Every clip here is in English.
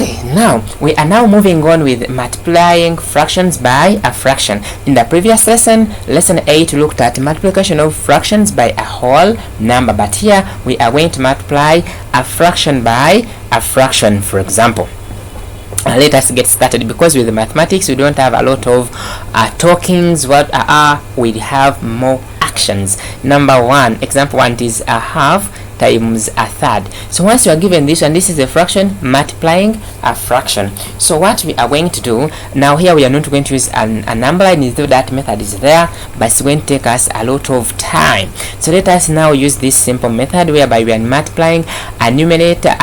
Okay, now we are now moving on with multiplying fractions by a fraction. In the previous lesson, lesson 8, looked at multiplication of fractions by a whole number, but here we are going to multiply a fraction by a fraction. For example, let us get started, because with mathematics we don't have a lot of talkings. We have more actions. Number 1, example 1 is a half times a third. So once you are given this one, this is a fraction multiplying a fraction. So what we are going to do now, here we are not going to use a number line, though that method is there, but it's going to take us a lot of time. So let us now use this simple method whereby we are multiplying a numerator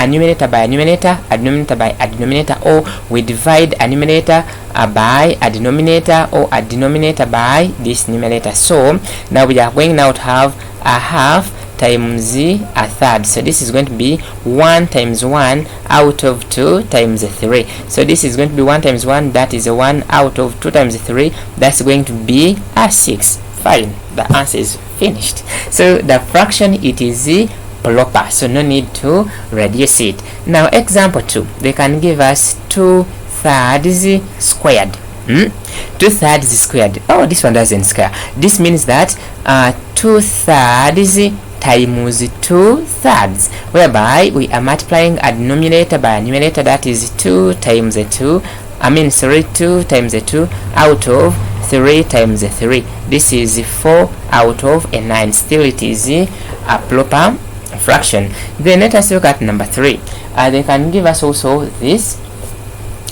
by a numerator, a denominator by a denominator, or we divide a numerator by a denominator, or a denominator by this numerator. So now we are going now to have a half times a third. So this is going to be 1 times 1 out of 2 times 3. So this is going to be 1 times 1, that is a 1 out of 2 times 3. That's going to be a 6. Fine, the answer is finished. So the fraction, it is proper, so no need to reduce it. Now example 2, they can give us 2 thirds squared. 2 thirds squared. Oh, this one doesn't square. This means that 2 thirds times 2 thirds, whereby we are multiplying a denominator by a numerator, that is 2 times 2 times 2 out of 3 times 3. This is 4 out of a 9. Still it is a proper fraction. Then let us look at number 3. They can give us also this,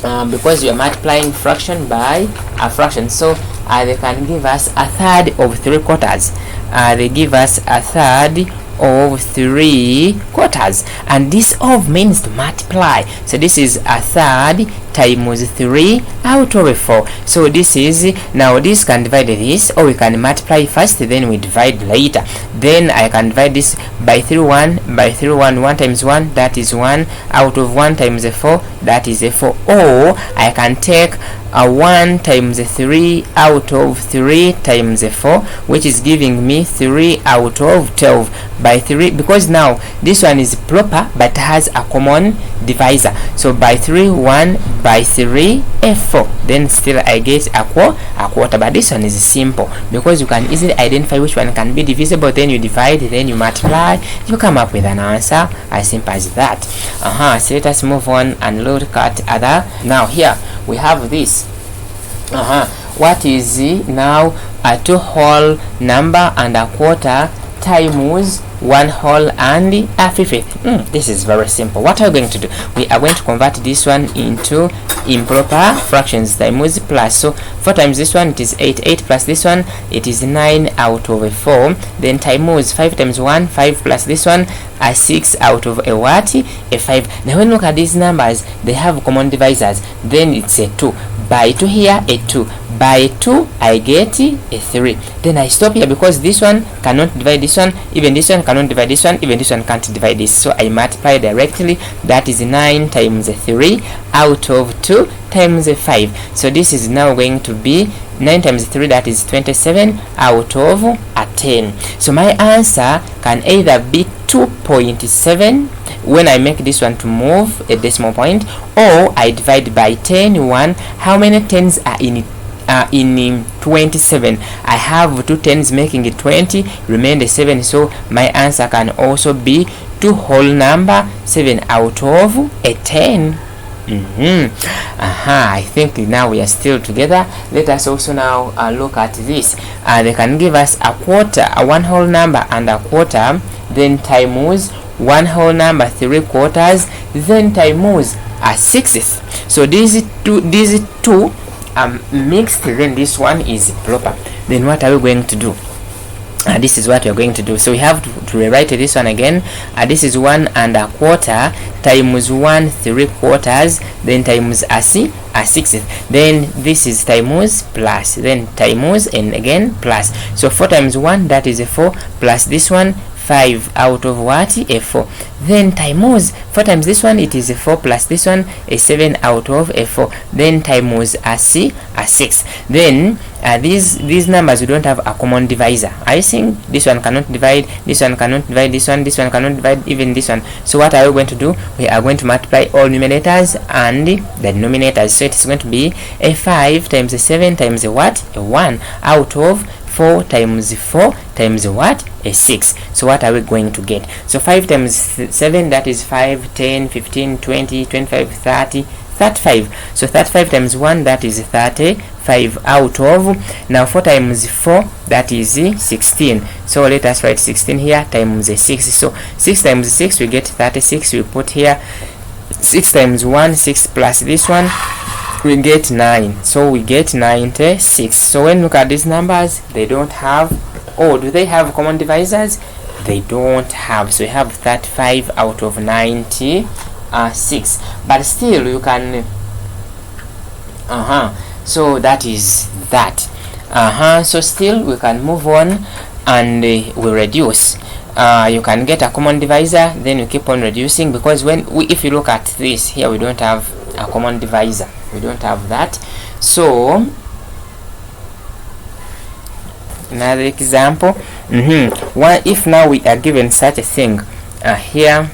because we are multiplying fraction by a fraction, so they can give us a third of 3 quarters. They give us a third of 3 quarters, and this of means to multiply. So this is a third times 3 out of 4. So this is, now this can divide this, or we can multiply first, then we divide later. Then I can divide this by 3 1 by 3 1. 1 times 1, that is 1 out of 1 times 4, that is a 4. Or I can take a 1 times 3 out of 3 times 4, which is giving me 3 out of 12 by 3, because now this one is proper but has a common divisor. So by 3 1 by 3 4, then still I get a quarter. But this one is simple, because you can easily identify which one can be divisible, then you divide, then you multiply, you come up with an answer as simple as that. So let us move on and look at other. Now here we have this. What is now a 2 whole number and a quarter times 1 whole and a fifth? This is very simple. What are we going to do? We are going to convert this one into improper fractions, times plus. So 4 times this one, it is 8. 8 plus this one, it is 9 out of a 4. Then times 5 times 1, 5 plus this one, a 6 out of a what? A 5. Now when we look at these numbers, they have common divisors. Then it's a 2. By 2 here, a 2. By 2, I get a 3. Then I stop here, because this one cannot divide this one, even this one cannot divide this one, even this one can't divide this. So I multiply directly. That is 9 times 3 out of 2 times 5. So this is now going to be 9 times 3, that is 27 out of a 10. So my answer can either be 2.7 when I make this one to move a decimal point, or I divide by 10 1. How many tens are in 27? I have 2 tens making it 20, remain the 7. So my answer can also be 2 whole number, 7 out of a 10. I think now we are still together. Let us also now look at this. They can give us a quarter, a 1 whole number and a quarter, then times 1 whole number 3 quarters, then times a 6th. So these two mixed, then this one is proper. Then what are we going to do? This is what we are going to do. So we have to rewrite this one again. This is 1 and a quarter times 1 3 quarters, then times a 6th. Then this is times plus, then times, and again plus. So 4 times 1, that is a 4, plus this one 5 out of what? A 4. Then times 4 times this one, it is a 4 plus this one, a 7 out of a 4. Then times a 6. Then these numbers, we don't have a common divisor. I think this one cannot divide, this one cannot divide this one cannot divide even this one. So what are we going to do? We are going to multiply all numerators and the denominators. So it is going to be a 5 times a 7 times a what? A 1 out of 4 times 4 times what? A 6. So what are we going to get? So 5 times 7, that is 5, 10, 15, 20, 25, 30, 35. So 35 times 1, that is 35 out of, now 4 times 4, that is 16. So let us write 16 here times 6. So 6 times 6, we get 36. We put here 6 times 1, 6 plus this one, we get 9. So we get 96. So when you look at these numbers, they don't have, or do they have common divisors? They don't have. So we have 35 out of 96. But still you can so that is that. So still we can move on and we reduce. You can get a common divisor, then you keep on reducing, because if you look at this here, we don't have a common divisor. We don't have that. So another example, what if now we are given such a thing here,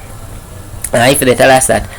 if they tell us that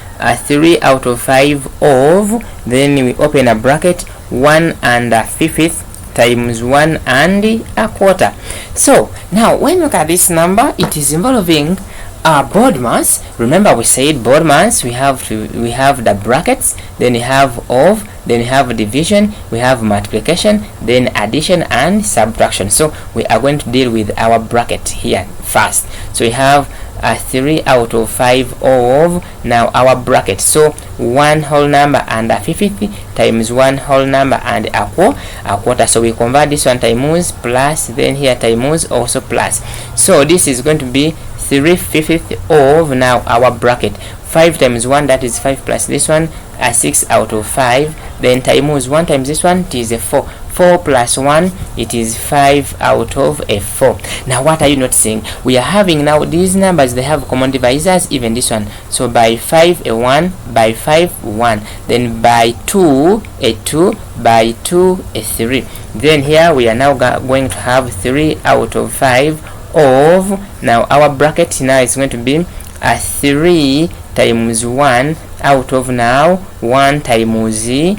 3 out of 5 of, then we open a bracket, 1 and a fifth times 1 and a quarter. So now when you look at this number, it is involving BODMAS. Remember we said BODMAS, we have the brackets, then we have of, then we have division, we have multiplication, then addition and subtraction. So we are going to deal with our bracket here first. So we have 3 out of 5 of, now our bracket, so 1 whole number and a fifth times 1 whole number and a quarter. So we convert this one times plus, then here times also plus. So this is going to be 3/5 of now our bracket. 5 times 1, that is 5 plus this one, a 6 out of 5, then times 1 times this one, it is a 4. 4 plus 1, it is 5 out of a 4. Now what are you noticing? We are having now these numbers, they have common divisors, even this one. So by 5 a 1, by 5 1, then by 2 a 2, by 2 a 3. Then here we are now going to have 3 out of 5 of, now our bracket now is going to be a 3 times 1 out of now 1 times a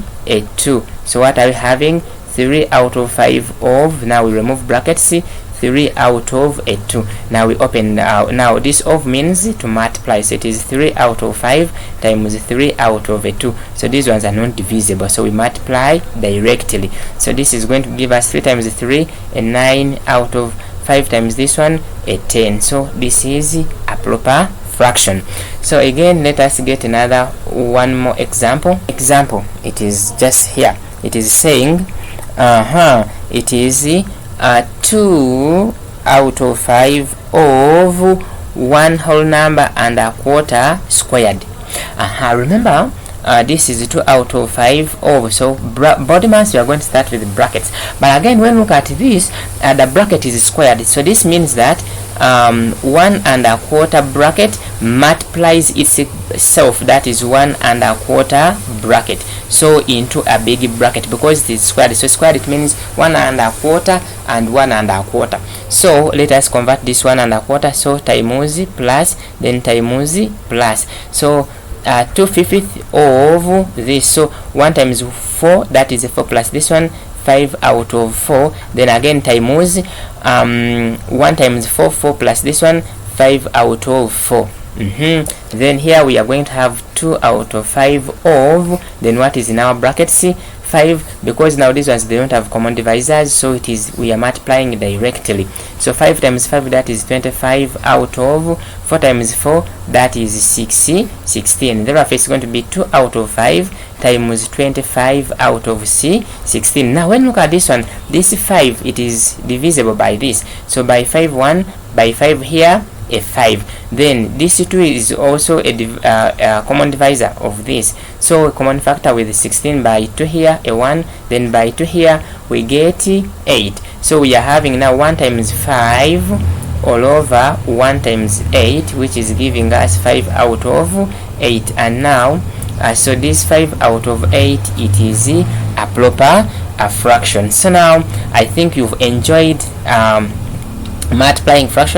2. So what are we having? 3 out of 5 of, now we remove brackets, 3 out of a 2. Now we open, now this of means to multiply, so it is 3 out of 5 times 3 out of a 2. So these ones are not divisible, so we multiply directly. So this is going to give us 3 times 3, a 9 out of 5 times this one, a 10. So this is a proper fraction. So again, let us get another one more example. It is just here, it is saying it is 2 out of 5 of 1 whole number and a quarter squared. Remember, this is 2 out of 5 of, so BODMAS, we are going to start with brackets. But again, when we look at this, the bracket is squared, so this means that 1 and a quarter bracket multiplies itself, that is 1 and a quarter bracket, so into a big bracket, because it is squared. So squared, it means 1 and a quarter and 1 and a quarter. So let us convert this 1 and a quarter, so times plus, then times plus. So 2/5 of this, so 1 times 4, that is 4 plus this one, 5 out of 4, then again times 1 times 4, 4 plus this one, 5 out of 4. Then here we are going to have 2 out of 5 of, then what is in our bracket? See, 5, because now these ones, they don't have common divisors, so it is, we are multiplying directly. So 5 times 5, that is 25 out of 4 times 4, that is 16. Therefore it's going to be 2 out of 5 times 25 out of 16. Now when you look at this one, this 5, it is divisible by this, so by 5 1, by 5 here a 5, then this 2 is also a common divisor of this, so a common factor with 16, by 2 here a 1, then by 2 here we get 8. So we are having now 1 times 5 all over 1 times 8, which is giving us 5 out of 8. And now so this 5 out of 8, it is a proper fraction. So now I think you've enjoyed multiplying fractions.